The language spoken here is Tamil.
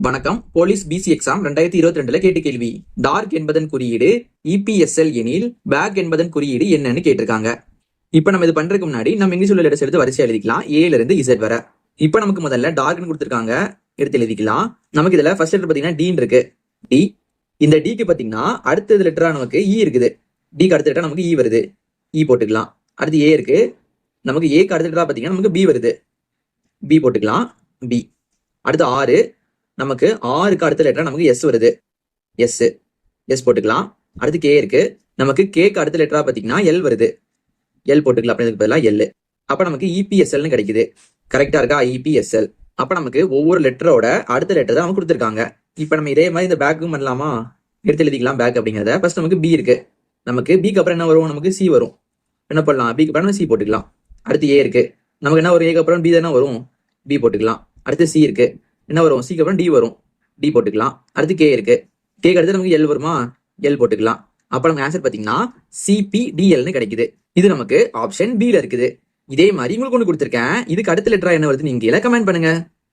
வணக்கம். போலீஸ் பிசி எக்ஸாம் 2022 கேட்ட கேள்வி. டார்க் என்பதன் குறியீடு EPSL எனில் பேக் என்பதன் குறியீடு என்னன்னு கேட்டிருக்காங்க. இப்ப நம்ம இது பண்றதுக்கு முன்னாடி நம்ம இங்கிலீஷ் உள்ள லெட்டர்ஸ் எடுத்து வரிசை எழுதிக்கலாம், ஏல இருந்து இசட் வர. இப்ப நமக்கு முதல்ல டார்க்னு கொடுத்துருக்காங்க, எடுத்து எழுதிக்கலாம். நமக்கு இதுல ஃபர்ஸ்ட் லெட்டர் பாத்தீங்கன்னா டி இருக்கு. டி. இந்த டிக்கு பாத்தீங்கன்னா அடுத்தது லெட்டரா நமக்கு இ இருக்குது. டிக்கு அடுத்த லெட்டர் நமக்கு இ வருது, இ போட்டுக்கலாம். அடுத்து ஏ இருக்கு, நமக்கு ஏக்கு அடுத்த லெட்டரா பாத்தீங்கன்னா நமக்கு பி வருது, பி போட்டுக்கலாம், பி. அடுத்து ஆறு, நமக்கு ஆறுக்கு அடுத்த லெட்டரா நமக்கு எஸ் வருது, எஸ், எஸ் போட்டுக்கலாம். அடுத்து கே இருக்கு, நமக்கு கேக்கு அடுத்த லெட்டரா பாத்தீங்கன்னா எல் வருது, எல் போட்டுக்கலாம். அப்படின்றதுக்கு பதிலாக எல். அப்ப நமக்கு EPSLன்னு கிடைக்குது. கரெக்டா இருக்கா? EPSL. அப்ப நமக்கு ஒவ்வொரு லெட்டரோட அடுத்த லெட்டர் தான் அவங்க கொடுத்துருக்காங்க. இப்ப நம்ம இதே மாதிரி இந்த பேக்கும் பண்ணலாமா? எடுத்து எழுதிக்கலாம் பேக் அப்படிங்கிறத. ஃபர்ஸ்ட் நமக்கு பி இருக்கு, நமக்கு பிக்கு அப்புறம் என்ன வரும்? நமக்கு சி வரும். என்ன பண்ணலாம்? பிக்கு அப்புறம் சி போட்டுக்கலாம். அடுத்து ஏ இருக்கு, நமக்கு என்ன வரும்? ஏக்கு அப்புறம் பி தானே வரும், பி போட்டுக்கலாம். அடுத்து சி இருக்கு, என்ன வரும்? சிக்கு அப்புறம் டி வரும், டி போட்டுக்கலாம். அடுத்து கே இருக்கு, கேக்கு அடுத்து நமக்கு எல் வருமா, எல் போட்டுக்கலாம். அப்ப நமக்கு ஆன்சர் பாத்தீங்கன்னா CPDLன்னு கிடைக்குது. இது நமக்கு ஆப்ஷன் B ல இருக்குது. இதே மாதிரி உங்களுக்கு ஒன்று கொடுத்துருக்கேன், இதுக்கு அடுத்த லெட்டரா என்ன வருது நீங்க கமெண்ட் பண்ணுங்க.